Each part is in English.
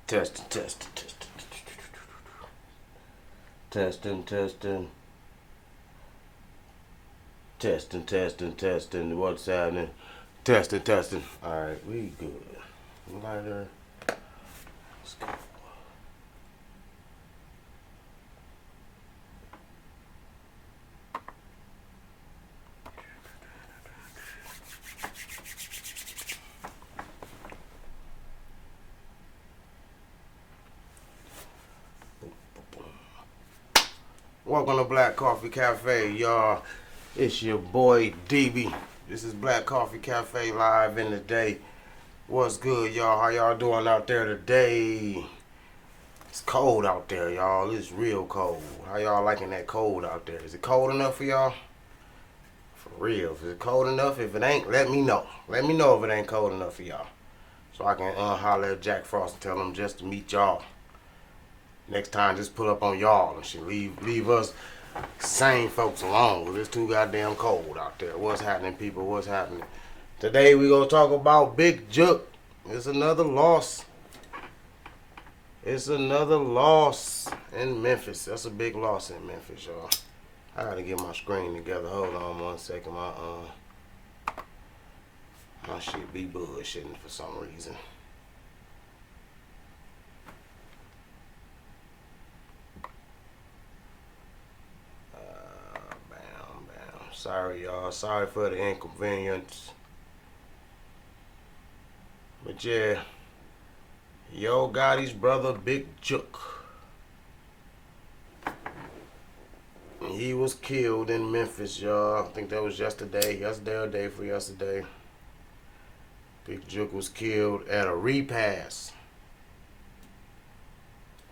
Testing, testing, testing. Testing, testing. Testing, testing, testing. What's happening? Testing, testing. Alright, we good. Lighter. Let's go. Welcome to Black Coffee Cafe, y'all. It's your boy DB. This is Black Coffee Cafe live in the day. What's good, y'all? How y'all doing out there today? It's cold out there, y'all. It's real cold. How y'all liking that cold out there? Is it cold enough for y'all? For real. If it's cold enough, if it ain't, let me know. Let me know if it ain't cold enough for y'all. So I can holler at Jack Frost and tell him just to meet y'all. Next time, just pull up on y'all and shit. Leave us sane folks alone, because it's too goddamn cold out there. What's happening, people? What's happening? Today, we going to talk about Big Jook. It's another loss. It's another loss in Memphis. That's a big loss in Memphis, y'all. I got to get my screen together. Hold on 1 second. My shit be bullshitting for some reason. Sorry, y'all. Sorry for the inconvenience. But yeah, Yo Gotti's brother, Big Jook. He was killed in Memphis, y'all. I think that was yesterday. Yesterday or day for yesterday. Big Jook was killed at a repass.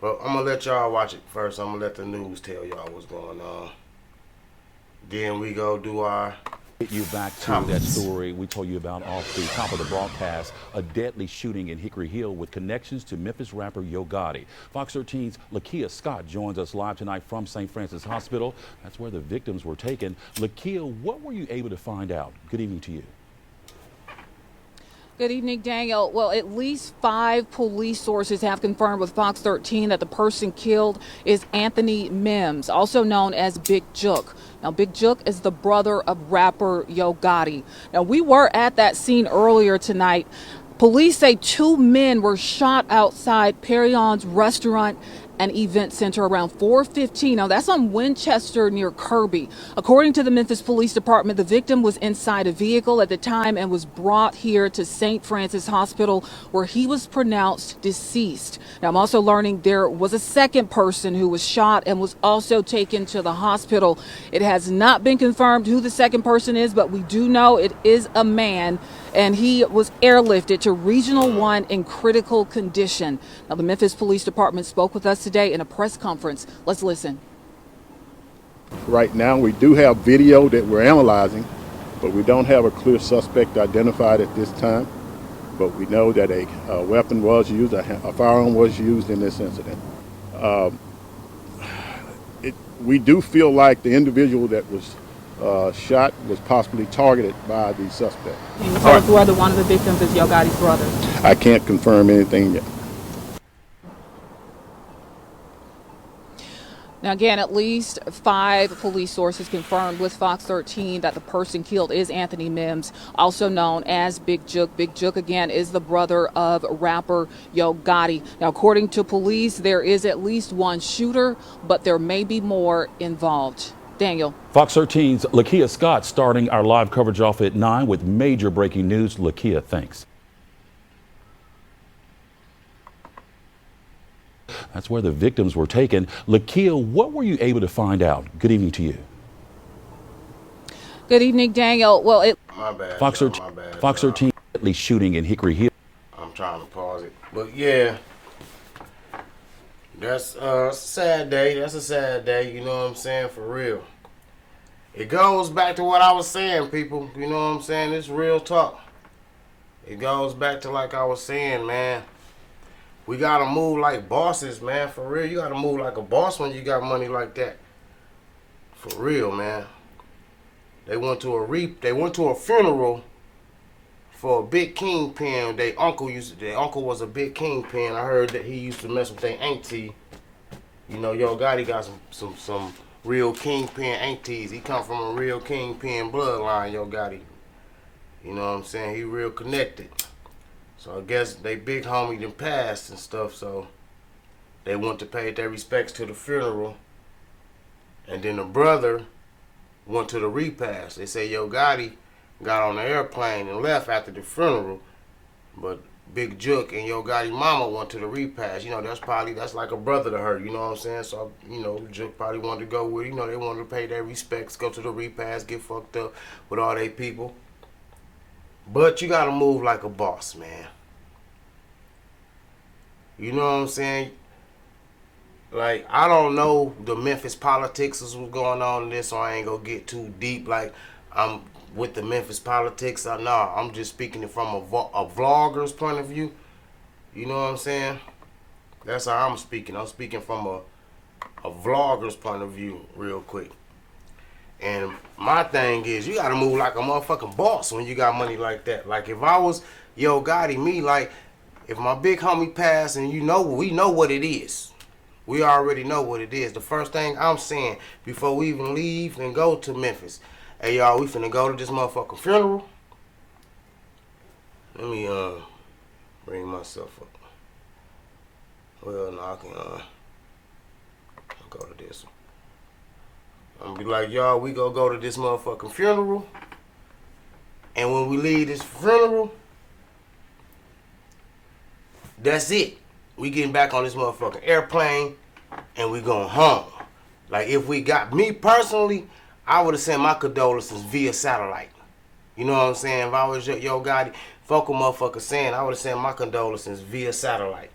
But I'm going to let y'all watch it first. I'm going to let the news tell y'all what's going on. Then we go do our Get you back to comments. that story we told you about off the top of the broadcast, a deadly shooting in Hickory Hill with connections to Memphis rapper Yo Gotti. Fox 13's Lakia Scott joins us live tonight from St. Francis Hospital. That's where the victims were taken. Lakia, what were you able to find out? Good evening to you. Good evening, Daniel. Well, at least 5 police sources have confirmed with Fox 13 that the person killed is Anthony Mims, also known as Big Jook. Now, Big Jook is the brother of rapper Yo Gotti. Now, we were at that scene earlier tonight. Police say 2 men were shot outside P.R.E's restaurant and event center around 4:15. Now, that's on Winchester near Kirby. According to the Memphis Police Department, the victim was inside a vehicle at the time and was brought here to St. Francis Hospital, where he was pronounced deceased. Now, I'm also learning there was a second person who was shot and was also taken to the hospital. It has not been confirmed who the second person is, but we do know it is a man, and he was airlifted to Regional 1 in critical condition. Now, the Memphis Police Department spoke with us today in a press conference. Let's listen. Right now, we do have video that we're analyzing, but we don't have a clear suspect identified at this time. But we know that a weapon was used, a firearm was used in this incident. We do feel like the individual that was shot was possibly targeted by the suspect. Can you tell us whether one of the victims is Yo Gotti's brother? I can't confirm anything yet. Now, again, at least 5 police sources confirmed with Fox 13 that the person killed is Anthony Mims, also known as Big Jook. Big Jook, again, is the brother of rapper Yo Gotti. Now, according to police, there is at least 1 shooter, but there may be more involved. Daniel. Fox 13's Lakia Scott starting our live coverage off at 9 with major breaking news. Lakia, thanks. That's where the victims were taken. Lakia, what were you able to find out? Good evening to you. Good evening, Daniel. Well, My bad, Fox y'all, 13, my bad, Fox y'all. 13 deadly shooting in Hickory Hill. I'm trying to pause it. But yeah, that's a sad day. That's a sad day, you know what I'm saying? For real. It goes back to what I was saying, people. You know what I'm saying? It's real talk. It goes back to like I was saying, man. We gotta move like bosses, man. For real. You gotta move like a boss when you got money like that. For real, man. They went to a funeral for a big kingpin. Their uncle was a big kingpin. I heard that he used to mess with their auntie. You know, Yo Gotti got some real kingpin aunties. He come from a real kingpin bloodline, Yo Gotti. You know what I'm saying? He real connected. So I guess they big homie done passed and stuff, so they went to pay their respects to the funeral. And then the brother went to the repast. They say Yo Gotti got on the airplane and left after the funeral, but Big Jook and Yo Gotti mama went to the repast. You know, that's like a brother to her, you know what I'm saying? So, you know, Jook probably wanted to go with, you know, they wanted to pay their respects, go to the repast, get fucked up with all they people. But you gotta move like a boss, man. You know what I'm saying? Like, I don't know the Memphis politics is what's going on in this, so I ain't gonna get too deep. Like, I'm with the Memphis politics. Nah, I'm just speaking it from a vlogger's point of view. You know what I'm saying? That's how I'm speaking. I'm speaking from a vlogger's point of view real quick. And my thing is, you gotta move like a motherfucking boss when you got money like that. Like, if I was Yo Gotti, me, like, if my big homie passed and we know what it is. We already know what it is. The first thing I'm saying before we even leave and go to Memphis, hey y'all, we finna go to this motherfucking funeral. Let me bring myself up. Well, no, I can I'll go to this one. I'm gonna be like, y'all, we gonna go to this motherfucking funeral. And when we leave this funeral, that's it. We getting back on this motherfucking airplane and we going home. Like, if we got, me personally, I would have sent my condolences via satellite. You know what I'm saying? If I was Yo Gotti, fuck a motherfucker saying, I would have sent my condolences via satellite.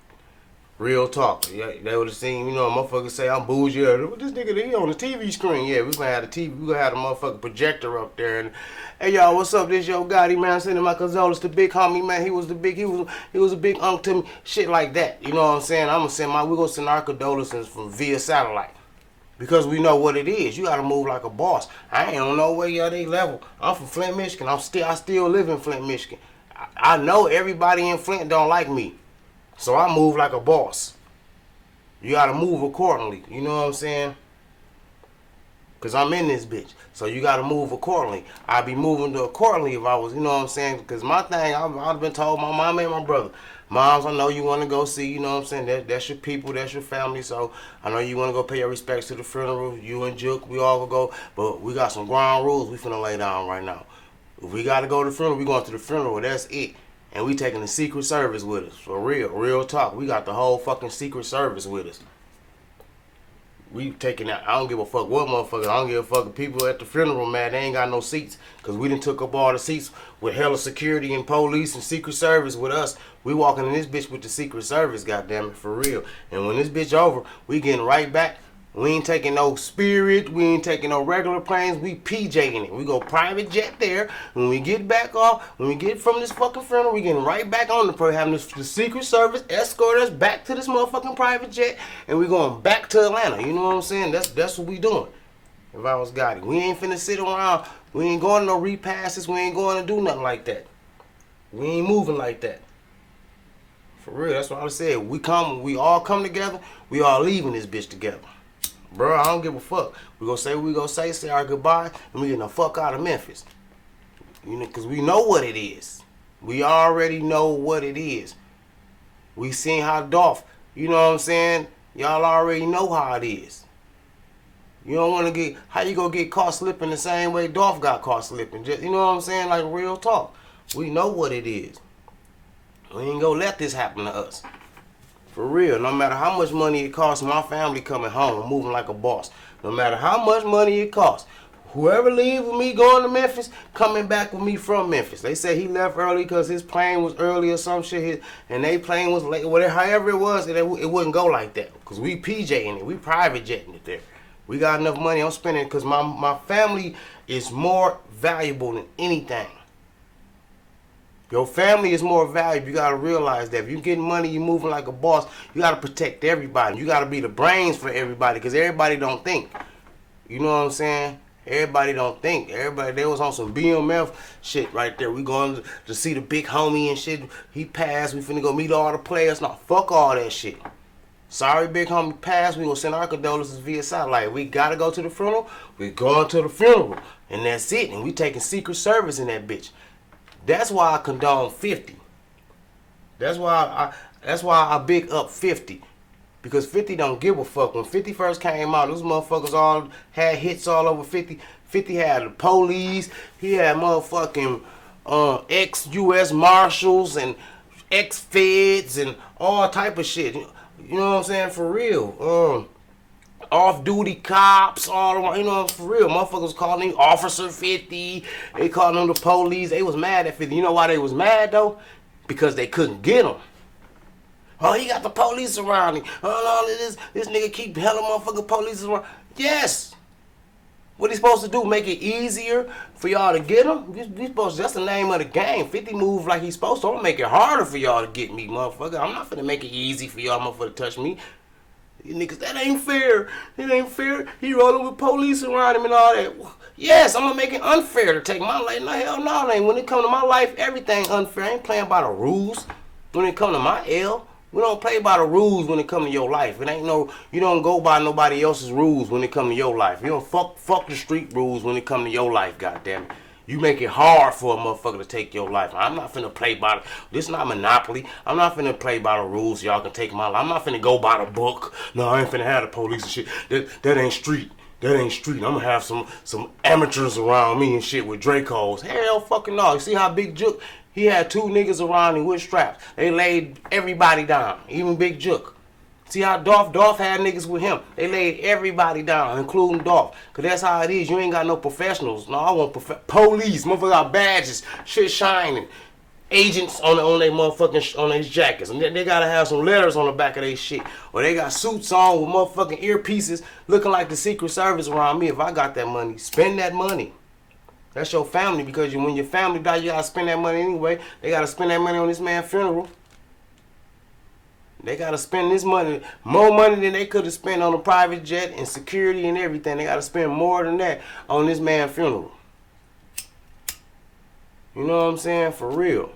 Real talk. Yeah, they would have seen, you know, a motherfucker say I'm bougie. This nigga, he on the TV screen. Yeah, we gonna have the TV. We gonna have the motherfucking projector up there. And hey y'all, what's up? This Yo Gotti, man. I'm sending my condolences to big homie, man. He was a big uncle to me. Shit like that. You know what I'm saying? We gonna send our condolences from via satellite. Because we know what it is. You gotta move like a boss. I ain't on no way at they level. I'm from Flint, Michigan. I still live in Flint, Michigan. I know everybody in Flint don't like me. So I move like a boss. You gotta move accordingly. You know what I'm saying? Because I'm in this bitch. So you gotta move accordingly. I'd be moving accordingly if I was, you know what I'm saying? Because my thing, I've been told my mom and my brother, moms, I know you want to go see, you know what I'm saying? That's your people, that's your family. So I know you want to go pay your respects to the funeral. You and Jook, we all gonna go. But we got some ground rules we finna lay down right now. If we gotta go to the funeral, we going to the funeral. That's it. And we taking the Secret Service with us. For real talk. We got the whole fucking Secret Service with us. We taking that. I don't give a fuck what motherfucker. I don't give a fuck if people at the funeral, man, they ain't got no seats. Because we done took up all the seats with hella security and police and Secret Service with us. We walking in this bitch with the Secret Service, goddammit, for real. And when this bitch over, we getting right back. We ain't taking no Spirit. We ain't taking no regular planes. We PJing it. We go private jet there. When we get back off, when we get from this fucking funeral, we getting right back on having the Secret Service escort us back to this motherfucking private jet, and we going back to Atlanta. You know what I'm saying? That's what we doing. If I was Gotti, we ain't finna sit around. We ain't going to no repasses. We ain't going to do nothing like that. We ain't moving like that. For real, that's what I said. We all come together. We all leaving this bitch together. Bro, I don't give a fuck. We gonna say what we gonna say our goodbye, and we getting the fuck out of Memphis. You know, cause we know what it is. We already know what it is. We seen how Dolph, you know what I'm saying? Y'all already know how it is. You don't wanna how you gonna get caught slipping the same way Dolph got caught slipping? Just, you know what I'm saying? Like real talk. We know what it is. We ain't gonna let this happen to us. For real, no matter how much money it costs, my family coming home, moving like a boss. No matter how much money it costs, whoever leave with me going to Memphis, coming back with me from Memphis. They say he left early because his plane was early or some shit, and they plane was late. Whatever, however it was, it wouldn't go like that. Because we PJing it, we private jetting it there. We got enough money I'm spending because my family is more valuable than anything. Your family is more valuable. You got to realize that. If you're getting money, you're moving like a boss, you got to protect everybody. You got to be the brains for everybody because everybody don't think. You know what I'm saying? Everybody don't think. Everybody, they was on some BMF shit right there. We going to see the big homie and shit. He passed. We finna go meet all the players. Nah, fuck all that shit. Sorry, big homie passed. We gonna send our condolences via satellite. We gotta go to the funeral. We going to the funeral, and that's it. And we taking Secret Service in that bitch. That's why I condone 50. That's why I big up 50. Because 50 don't give a fuck. When 50 first came out, those motherfuckers all had hits all over 50. 50 had the police. He had motherfucking ex-U.S. Marshals and ex-feds and all type of shit. You know what I'm saying? For real. Off-duty cops, all you know, for real. Motherfuckers calling him Officer 50. They calling him the police. They was mad at 50. You know why they was mad, though? Because they couldn't get him. Oh, he got the police around him. Oh, no, this nigga keep hella motherfucking police around. Yes. What he supposed to do? Make it easier for y'all to get him? That's the name of the game. 50 move like he's supposed to. I'm gonna make it harder for y'all to get me, motherfucker. I'm not finna make it easy for y'all motherfucker to touch me. You niggas, that ain't fair. It ain't fair. He rolling with police around him and all that. Yes, I'm gonna make it unfair to take my life. No, hell no, it ain't. When it come to my life, everything unfair. I ain't playing by the rules. When it come to my L, we don't play by the rules when it come to your life. It ain't no, you don't go by nobody else's rules when it come to your life. You don't fuck the street rules when it come to your life, goddammit. You make it hard for a motherfucker to take your life. I'm not finna play by the, this not Monopoly. I'm not finna play by the rules. Y'all can take my life. I'm not finna go by the book. No, I ain't finna have the police and shit. That ain't street. That ain't street. I'm gonna have some amateurs around me and shit with Dracos. Hell fucking no. You see how Big Jook, he had 2 niggas around him with straps. They laid everybody down, even Big Jook. See how Dolph had niggas with him. They laid everybody down, including Dolph. Cause that's how it is. You ain't got no professionals. No, I want police. Motherfuckers got badges, shit shining. Agents on their motherfucking on their jackets. And they gotta have some letters on the back of their shit. Or they got suits on with motherfucking earpieces looking like the Secret Service around me. If I got that money, spend that money. That's your family, because when your family die, you gotta spend that money anyway. They gotta spend that money on this man's funeral. They gotta spend this money, more money than they could have spent on a private jet and security and everything. They gotta spend more than that on this man's funeral. You know what I'm saying? For real.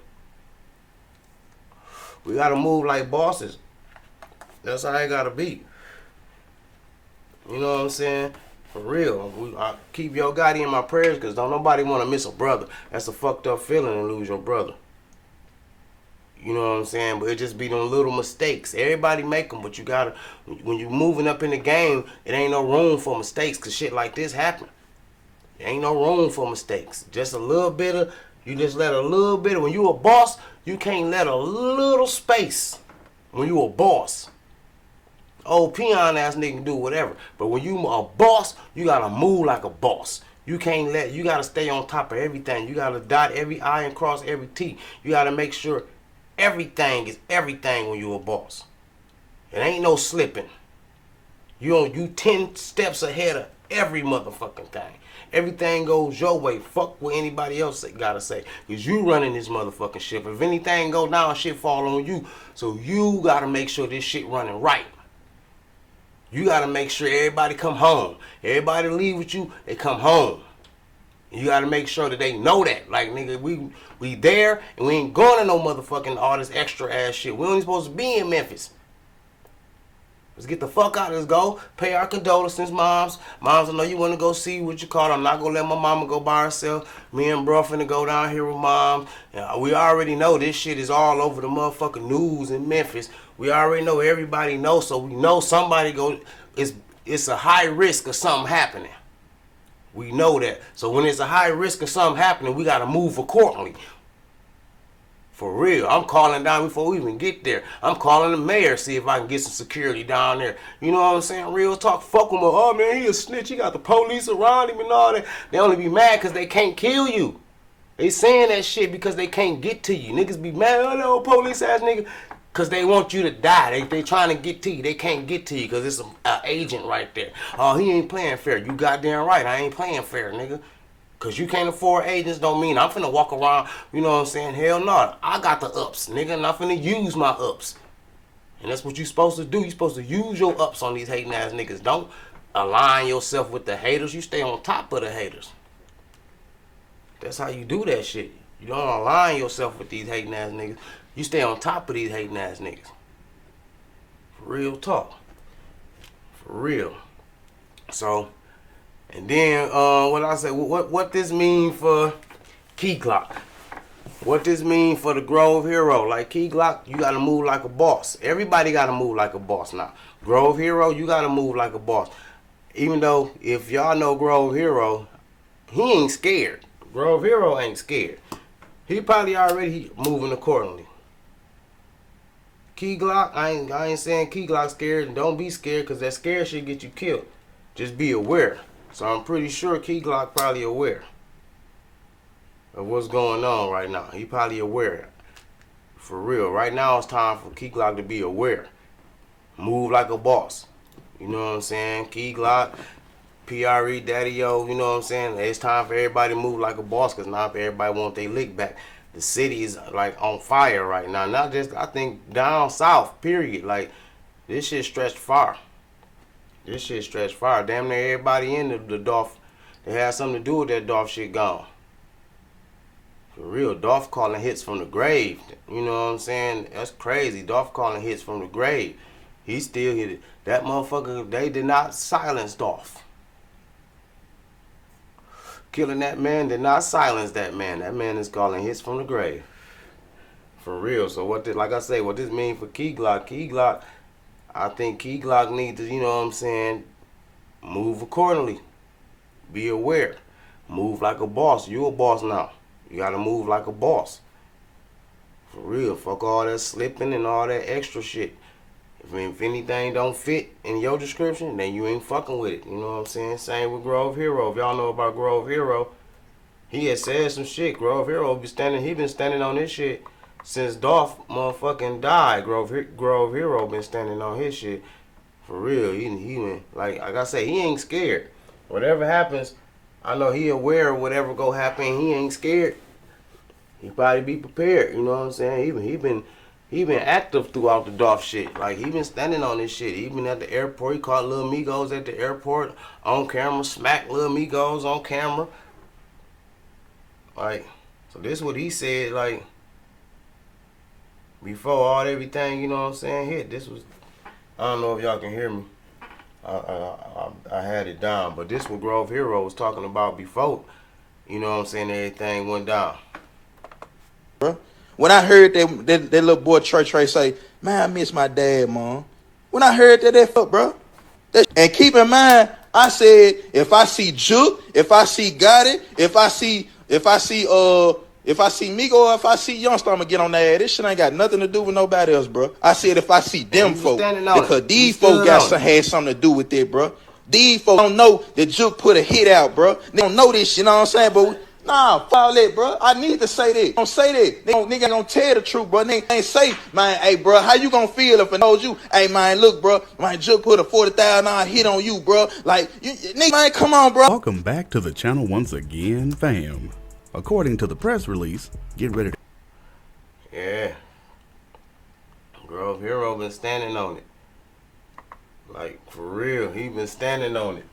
We gotta move like bosses. That's how it gotta be. You know what I'm saying? For real. I keep your God in my prayers, because don't nobody want to miss a brother. That's a fucked up feeling to lose your brother. You know what I'm saying? But it just be them little mistakes. Everybody make them, but you gotta, when you moving up in the game, it ain't no room for mistakes, because shit like this happen. There ain't no room for mistakes. Just a little bit of, you just let a little bit of, when you a boss, you can't let a little space when you a boss. Old peon ass nigga can do whatever. But when you a boss, you gotta move like a boss. You can't let, you gotta stay on top of everything. You gotta dot every I and cross every T. You gotta make sure everything is everything when you a boss. It ain't no slipping. You 10 steps ahead of every motherfucking thing. Everything goes your way. Fuck what anybody else gotta say. Because you running this motherfucking ship. If anything go down, shit fall on you. So you gotta make sure this shit running right. You gotta make sure everybody come home. Everybody leave with you, they come home. You gotta make sure that they know that. Like, nigga, we there, and we ain't going to no motherfucking all this extra ass shit. We only supposed to be in Memphis. Let's get the fuck out. Let's go. Pay our condolences, moms. Moms, I know you want to go see what you call it. I'm not going to let my mama go by herself. Me and bro finna go down here with mom. We already know this shit is all over the motherfucking news in Memphis. We already know, everybody knows, so we know somebody go. It's a high risk of something happening. We know that. So when it's a high risk of something happening, we got to move accordingly. For real. I'm calling down before we even get there. I'm calling the mayor, see if I can get some security down there. You know what I'm saying? Real talk. Fuck him up. Oh, man, he a snitch. He got the police around him and all that. They only be mad because they can't kill you. They saying that shit because they can't get to you. Niggas be mad. Oh, no, police ass nigga. Because they want you to die. They trying to get to you. They can't get to you because it's an agent right there. Oh, he ain't playing fair. You goddamn right. I ain't playing fair, nigga. Because you can't afford agents don't mean I'm finna walk around, you know what I'm saying? Hell no. I got the ups, nigga, and I'm finna use my ups. And that's what you supposed to do. You supposed to use your ups on these hating ass niggas. Don't align yourself with the haters. You stay on top of the haters. That's how you do that shit. You don't align yourself with these hating ass niggas. You stay on top of these hating ass niggas. For real talk. For real. So, and then what I say, what this mean for Key Glock? What this mean for the Grove Hero? Like Key Glock, you gotta move like a boss. Everybody gotta move like a boss now. Grove Hero, you gotta move like a boss. Even though, if y'all know Grove Hero, he ain't scared. Grove Hero ain't scared. He probably already moving accordingly. Key Glock, I ain't saying Key Glock scared, and don't be scared, because that scare shit get you killed. Just be aware. So I'm pretty sure Key Glock probably aware of what's going on right now. He probably aware. For real. Right now it's time for Key Glock to be aware. Move like a boss. You know what I'm saying? Key Glock, P.R.E, Daddy-O, you know what I'm saying? It's time for everybody to move like a boss, because now everybody want their lick back. The city is like on fire right now. Not just, I think, down south, period. Like, this shit stretched far. This shit stretched far. Damn near everybody in the Dolph, they had something to do with that Dolph shit gone. For real, Dolph calling hits from the grave. You know what I'm saying? That's crazy. Dolph calling hits from the grave. He still hit it. That motherfucker, they did not silence Dolph. Killing that man did not silence that man. That man is calling hits from the grave. For real. So what this, like I say, what this mean for Key Glock? Key Glock, I think Key Glock needs to, you know what I'm saying, move accordingly. Be aware. Move like a boss. You a boss now. You gotta move like a boss. For real. Fuck all that slipping and all that extra shit. If anything don't fit in your description, then you ain't fucking with it. You know what I'm saying? Same with Grove Hero. If y'all know about Grove Hero, he had said some shit. Grove Hero he been standing on this shit since Dolph motherfucking died. Grove Hero been standing on his shit. For real. He been, like I say, he ain't scared. Whatever happens, I know he aware of whatever go happen. He ain't scared. He probably be prepared. You know what I'm saying? He been active throughout the Dolph shit. Like, he been standing on this shit. He been at the airport. He caught Lil Migos at the airport on camera. Smacked Lil Migos on camera. Like, so this what he said, like, before everything, you know what I'm saying, hit. This was, I don't know if y'all can hear me. I had it down. But this what Grove Hero was talking about before, you know what I'm saying, everything went down. When I heard that little boy Trey say, man, I miss my dad, Mom. When I heard that fuck, bro. And keep in mind, I said, if I see Juke, if I see Gotti, if I see Migo, or if I see Youngster, I'm gonna get on that ass. This shit ain't got nothing to do with nobody else, bro. I said if I see them folk, because these folk had something to do with it, bro. These folk don't know that Juke put a hit out, bro. They don't know this, you know what I'm saying? But nah, follow that, bro. I need to say that. Don't say that. Nigga ain't gonna tell the truth, bro. They ain't say, man, hey, bro, how you gonna feel if I told you, hey, man, look, bro, my Juke put a $40,000 hit on you, bro. Like, nigga, man, come on, bro. Welcome back to the channel once again, fam. According to the press release, get ready to... Yeah. Grove Hero been standing on it. Like, for real, he been standing on it.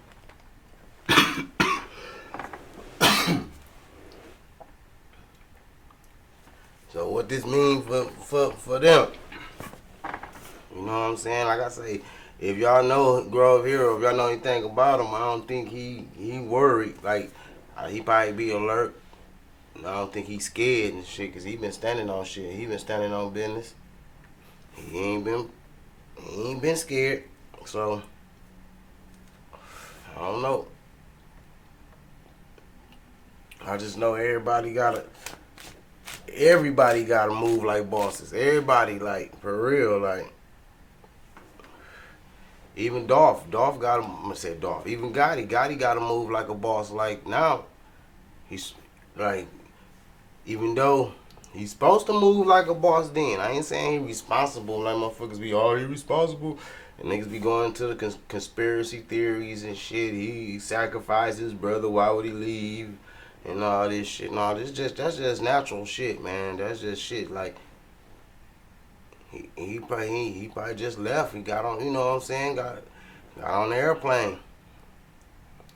So what this mean for them? You know what I'm saying? Like I say, if y'all know Grove Hero, if y'all know anything about him, I don't think he worried. Like, he probably be alert. I don't think he's scared and shit, because he been standing on shit. He been standing on business. He ain't been scared. So, I don't know. I just know everybody gotta move like bosses. Everybody, like, for real, like, even Dolph gotta, I'm gonna say Dolph, even Gotti gotta move like a boss. Like, now, he's, like, even though he's supposed to move like a boss then, I ain't saying he responsible, like motherfuckers be all irresponsible, and niggas be going to the conspiracy theories and shit. He sacrificed his brother, why would he leave? And all this shit, and all this, that's just natural shit, man. That's just shit. Like, he probably just left. He got on, you know what I'm saying? Got on the airplane.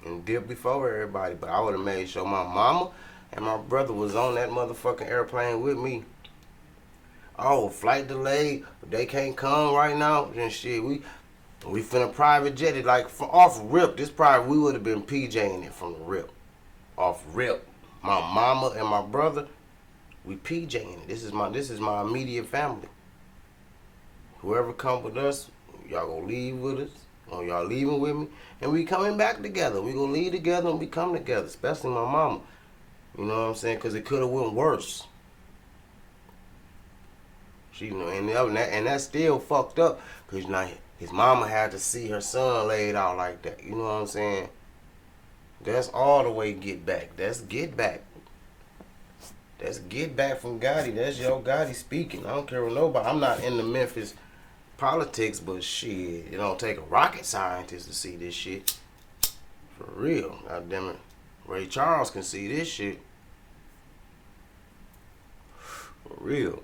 and dip before everybody. But I would have made sure my mama and my brother was on that motherfucking airplane with me. Oh, flight delayed, but they can't come right now. Then shit, we finna private jet it like off rip. This private, we would have been PJing it from the rip, off rip. My mama and my brother, we PJing it. This is my immediate family. Whoever come with us, y'all gonna leave with us, or y'all leaving with me, and we coming back together. We gonna leave together and we come together, especially my mama. You know what I'm saying? Cause it could have went worse. She, you know, and that's still fucked up. Cause you know, his mama had to see her son laid out like that. You know what I'm saying? That's all the way get back. That's get back. That's get back from Gotti. That's Yo Gotti speaking. I don't care what nobody. I'm not in the Memphis politics, but shit, it don't take a rocket scientist to see this shit. For real. God damn it. Ray Charles can see this shit. For real.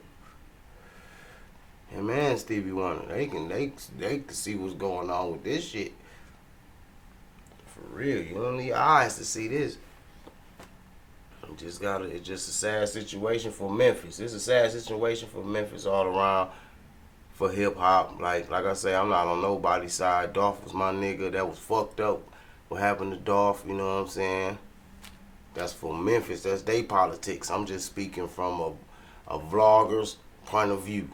And man, Stevie Wonder, they can see what's going on with this shit. For real. You don't need eyes to see this. It's just a sad situation for Memphis. It's a sad situation for Memphis all around, for hip hop. Like I say, I'm not on nobody's side. Dolph was my nigga. That was fucked up. What happened to Dolph, you know what I'm saying? That's for Memphis. That's they politics. I'm just speaking from a vlogger's point of view.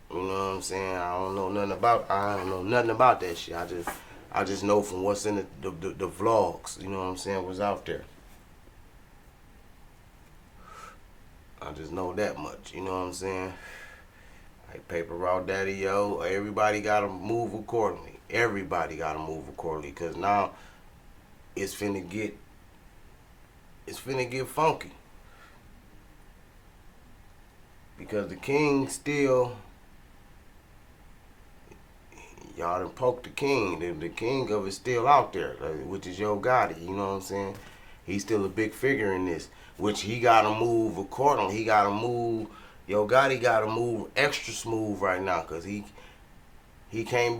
You know what I'm saying? I don't know nothing about that shit. I just know from what's in the vlogs, you know what I'm saying, was out there. I just know that much, you know what I'm saying? Like Paper Route Daddy, yo, everybody gotta move accordingly. Everybody gotta move accordingly, cause now it's finna get funky. Because the king still, y'all done poked the king. The king of it still out there, which is Yo Gotti, you know what I'm saying? He's still a big figure in this, which he gotta move accordingly. He gotta move. Yo Gotti gotta move extra smooth right now, cause he can't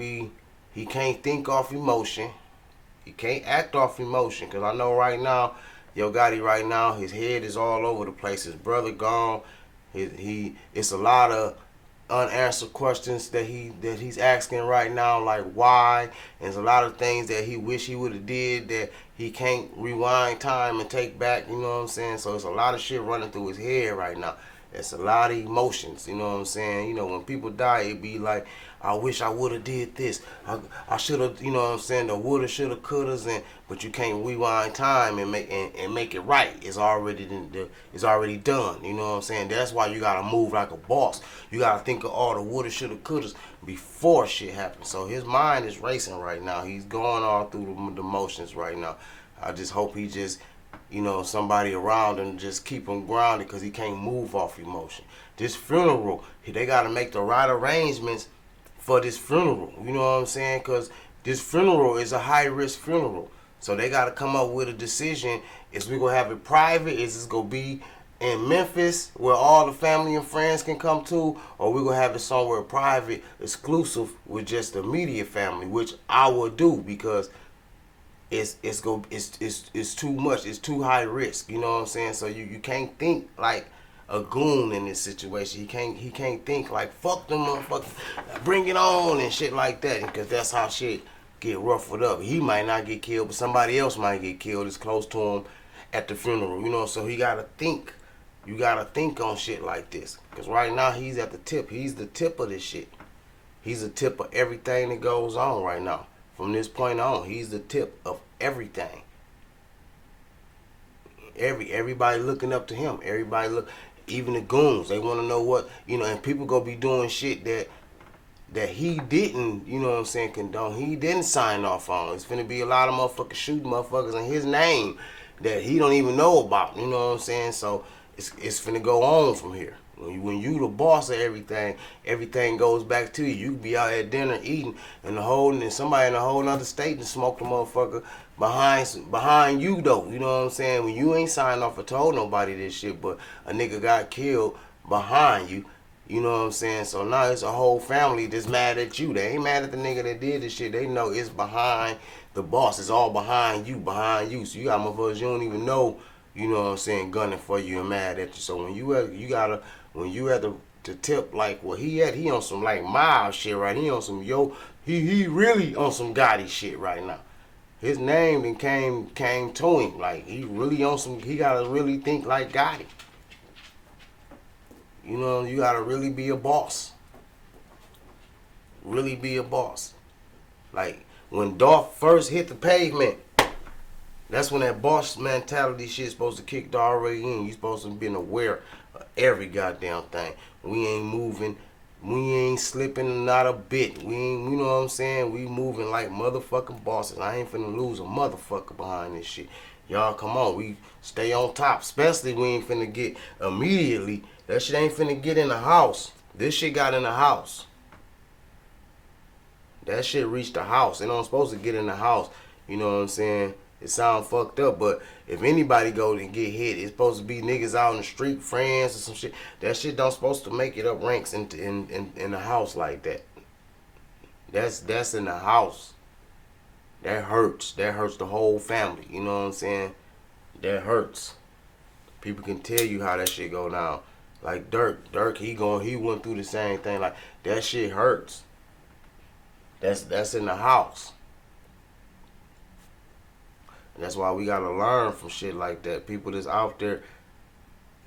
think off emotion. He can't act off emotion, cause I know right now, Yo Gotti right now, his head is all over the place. His brother gone. It's a lot of unanswered questions that he's asking right now, like why, and there's a lot of things that he wish he would have did that he can't rewind time and take back, you know what I'm saying? So it's a lot of shit running through his head right now. It's a lot of emotions, you know what I'm saying? You know, when people die, it be like, I wish I would have did this. I should have, you know what I'm saying? The woulda, shoulda, couldas, but you can't rewind time and make it right. It's already done. You know what I'm saying? That's why you gotta move like a boss. You gotta think of all the woulda, shoulda, couldas before shit happens. So his mind is racing right now. He's going all through the motions right now. I just hope he just, you know, somebody around him just keep him grounded, because he can't move off emotion. This funeral, they gotta make the right arrangements for this funeral, you know what I'm saying? Because this funeral is a high-risk funeral. So they got to come up with a decision. Is we going to have it private? Is this going to be in Memphis where all the family and friends can come to? Or we going to have it somewhere private, exclusive with just the immediate family, which I will do, because it's too much. It's too high risk, you know what I'm saying? So you can't think like a goon in this situation. He can't think like, fuck them motherfuckers, bring it on and shit like that, because that's how shit get ruffled up. He might not get killed, but somebody else might get killed that's close to him at the funeral, you know. So he gotta think. You gotta think on shit like this, because right now he's at the tip. He's the tip of this shit. He's the tip of everything that goes on right now. From this point on, he's the tip of everything. Everybody looking up to him. Everybody look. Even the goons, they want to know what, you know, and people go be doing shit that he didn't, you know what I'm saying, condone. He didn't sign off on. It's finna be a lot of motherfuckers shooting motherfuckers in his name that he don't even know about, you know what I'm saying? So it's finna go on from here. When you the boss of everything goes back to you. You could be out at dinner eating, and somebody in a whole other state and smoke the motherfucker behind you though. You know what I'm saying? When you ain't signed off or told nobody this shit, but a nigga got killed behind you. You know what I'm saying? So now it's a whole family that's mad at you. They ain't mad at the nigga that did this shit. They know it's behind the boss is all behind you. So you got motherfuckers you don't even know, you know what I'm saying, gunning for you and mad at you. So when you at the tip like what he on some like mild shit right. He on some he really on some Gotti shit right now. His name then came to him. Like he really on some, he gotta really think like Gotti. You know, you gotta really be a boss. Really be a boss. Like when Dolph first hit the pavement, that's when that boss mentality shit supposed to kick already in. You supposed to be aware of every goddamn thing. We ain't moving. We ain't slipping not a bit. We ain't, you know what I'm saying? We moving like motherfucking bosses. I ain't finna lose a motherfucker behind this shit. Y'all come on, we stay on top. Especially we ain't finna get immediately. That shit ain't finna get in the house. This shit got in the house. That shit reached the house. It don't supposed to get in the house. You know what I'm saying? It sound fucked up, but if anybody go and get hit, it's supposed to be niggas out in the street, friends or some shit. That shit don't supposed to make it up ranks in the house like that. That's in the house. That hurts. That hurts the whole family. You know what I'm saying? That hurts. People can tell you how that shit go down. Like Dirk, he went through the same thing. Like that shit hurts. That's in the house. And that's why we gotta learn from shit like that. People that's out there,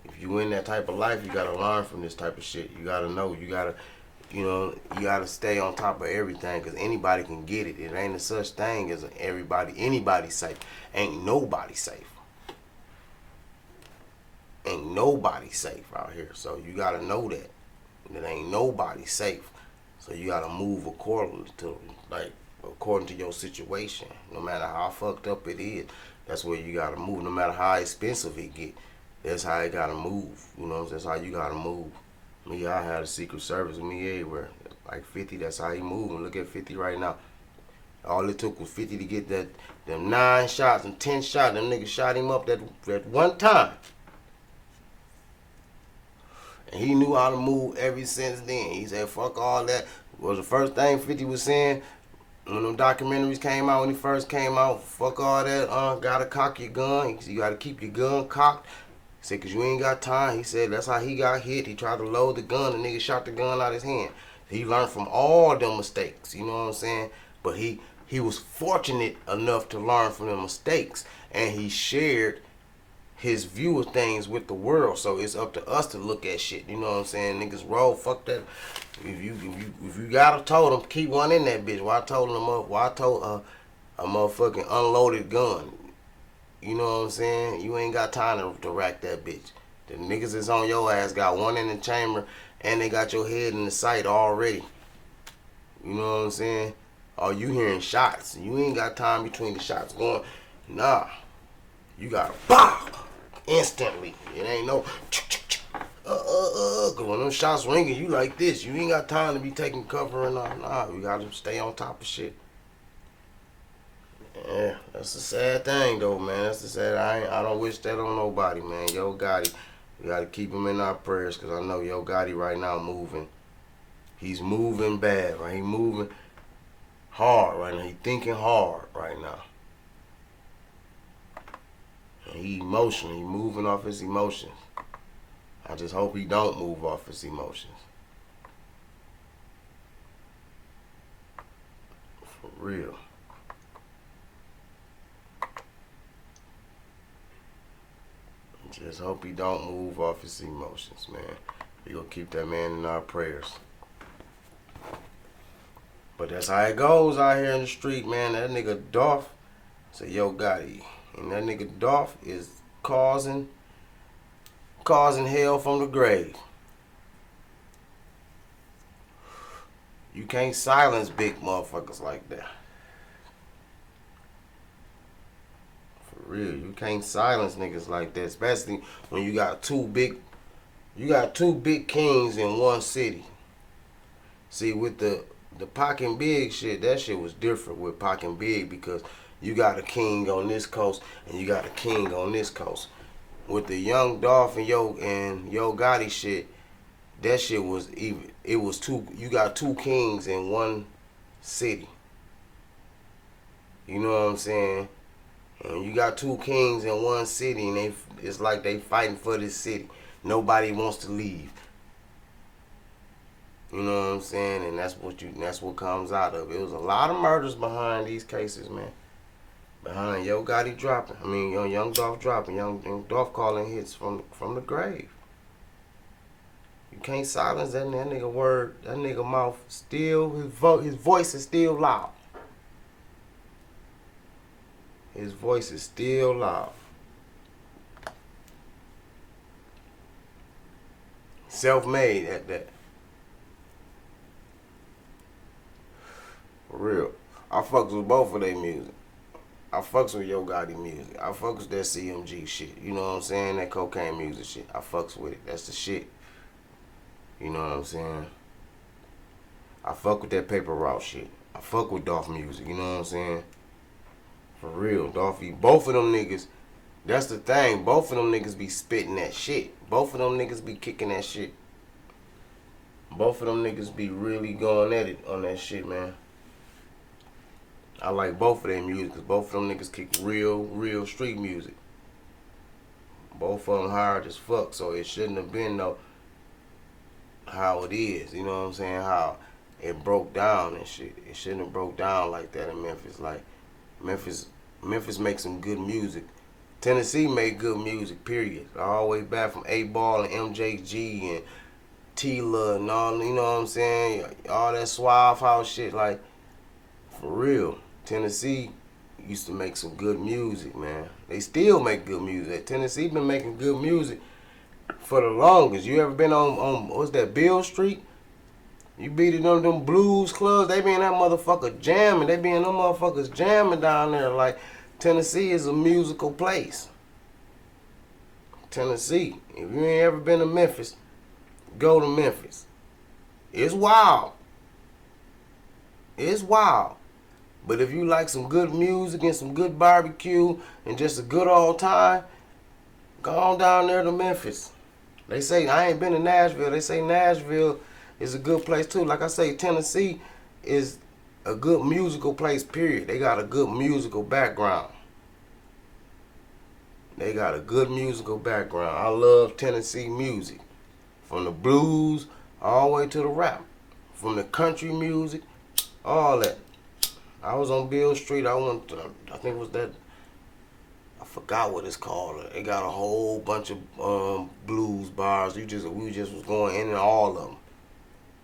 if you in that type of life, you gotta learn from this type of shit. You gotta know. You gotta stay on top of everything, because anybody can get it. It ain't a such thing as anybody safe. Ain't nobody safe. Ain't nobody safe out here. So you gotta know that. That ain't nobody safe. So you gotta move according to your situation. No matter how fucked up it is, that's where you gotta move. No matter how expensive it get, that's how it gotta move. You know, that's how you gotta move. Me, I had a Secret Service with me everywhere. Like 50, that's how he moving. Look at 50 right now. All it took was 50 to get them 9 shots and 10 shots. Them niggas shot him up that one time. And he knew how to move ever since then. He said, fuck all that. Was the first thing 50 was saying when them documentaries came out, when he first came out, fuck all that, gotta cock your gun. You gotta keep your gun cocked. He said, cause you ain't got time. He said, that's how he got hit. He tried to load the gun, the nigga shot the gun out his hand. He learned from all them mistakes, you know what I'm saying? But he was fortunate enough to learn from them mistakes, and he shared his view of things with the world. So it's up to us to look at shit. You know what I'm saying? Niggas roll, fuck that. If you gotta told them, keep one in that bitch. Why I told a motherfucking unloaded gun. You know what I'm saying? You ain't got time to rack that bitch. The niggas that's on your ass got one in the chamber, and they got your head in the sight already. You know what I'm saying? Or you hearing shots. You ain't got time between the shots going. Nah. You gotta bow instantly. It ain't no cause when them shots ringing, you like this. You ain't got time to be taking cover and all. Nah, you gotta stay on top of shit. Yeah, that's a sad thing though, man. That's the sad. I don't wish that on nobody, man. Yo Gotti, we gotta keep him in our prayers, cause I know Yo Gotti right now moving. He's moving bad, right? He moving hard right now. He thinking hard right now. And he emotional. He moving off his emotions. I just hope he don't move off his emotions. For real. Just hope he don't move off his emotions, man. We gonna keep that man in our prayers. But that's how it goes out here in the street, man. That nigga Dolph said, Yo Gotti. And that nigga Dolph is causing hell from the grave. You can't silence big motherfuckers like that. For real, you can't silence niggas like that, especially when you got two big kings in one city. See, with the Pac and Big shit, that shit was different with Pac and Big, because you got a king on this coast and you got a king on this coast. With the Young Dolph and Yo Gotti shit, that shit was even. It was you got two kings in one city. You know what I'm saying? And you got two kings in one city, and it's like they fighting for this city. Nobody wants to leave. You know what I'm saying? And that's what comes out of it. It was a lot of murders behind these cases, man. Behind Yo Gotti dropping. I mean, Young Dolph dropping. Young Dolph calling hits from the grave. You can't silence that nigga word. That nigga mouth still, his voice is still loud. His voice is still loud. Self-made at that. For real. I fucks with both of their music. I fucks with Yo Gotti music. I fucks with that CMG shit. You know what I'm saying? That cocaine music shit. I fucks with it. That's the shit. You know what I'm saying? I fuck with that Paper Route shit. I fuck with Dolph music. You know what I'm saying? For real. Dolphy. Both of them niggas. That's the thing. Both of them niggas be spitting that shit. Both of them niggas be kicking that shit. Both of them niggas be really going at it on that shit, man. I like both of their music because both of them niggas kick real street music. Both of them hard as fuck, so it shouldn't have been no how it is. You know what I'm saying? How it broke down and shit. It shouldn't have broke down like that in Memphis. Like Memphis makes some good music. Tennessee made good music, period. All the way back from 8Ball and MJG and Tila and all, you know what I'm saying? All that Suave House shit, like, for real. Tennessee used to make some good music, man. They still make good music. Tennessee been making good music for the longest. You ever been on what's that, Bill Street? You beat it on them blues clubs, they be in that motherfucker jamming. They be in them motherfuckers jamming down there. Like, Tennessee is a musical place. Tennessee. If you ain't ever been to Memphis, go to Memphis. It's wild. It's wild. But if you like some good music and some good barbecue and just a good old time, go on down there to Memphis. They say, I ain't been to Nashville. They say Nashville is a good place too. Like I say, Tennessee is a good musical place, period. They got a good musical background. They got a good musical background. I love Tennessee music. From the blues all the way to the rap. From the country music, all that. I was on Bill Street. I think it was that, I forgot what it's called. They got a whole bunch of blues bars. We just was going in and all of them.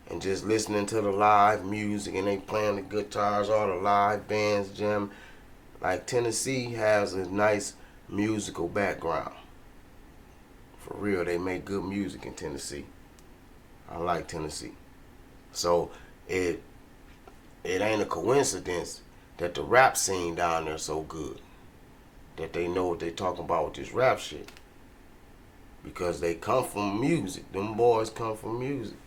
And just listening to the live music, and they playing the guitars, all the live bands, jam. Like, Tennessee has a nice musical background. For real, they make good music in Tennessee. I like Tennessee. So it ain't a coincidence that the rap scene down there so good. That they know what they talking about with this rap shit. Because they come from music. Them boys come from music.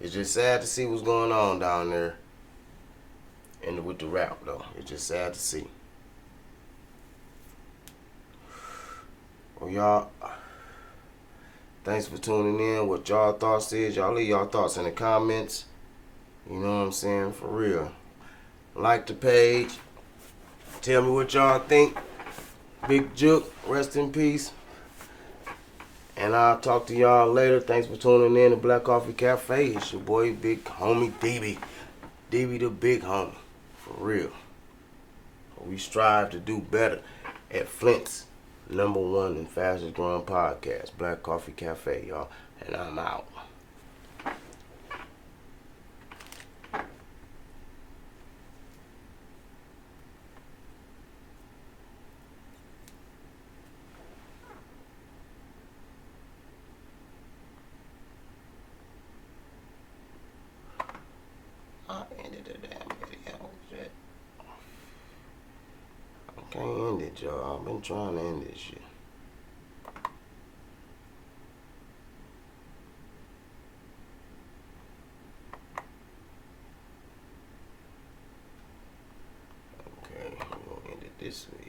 It's just sad to see what's going on down there and with the rap, though. It's just sad to see. Well, y'all, thanks for tuning in. What y'all thoughts is, y'all leave y'all thoughts in the comments. You know what I'm saying? For real. Like the page. Tell me what y'all think. Big Jook, rest in peace. And I'll talk to y'all later. Thanks for tuning in to Black Coffee Cafe. It's your boy, big homie DB. DB the big homie. For real. We strive to do better at Flint's #1 and fastest growing podcast, Black Coffee Cafe, y'all. And I'm out. I ended the damn video. Shit. I can't end it, y'all. I've been trying to end this shit. Okay, we're gonna end it this way.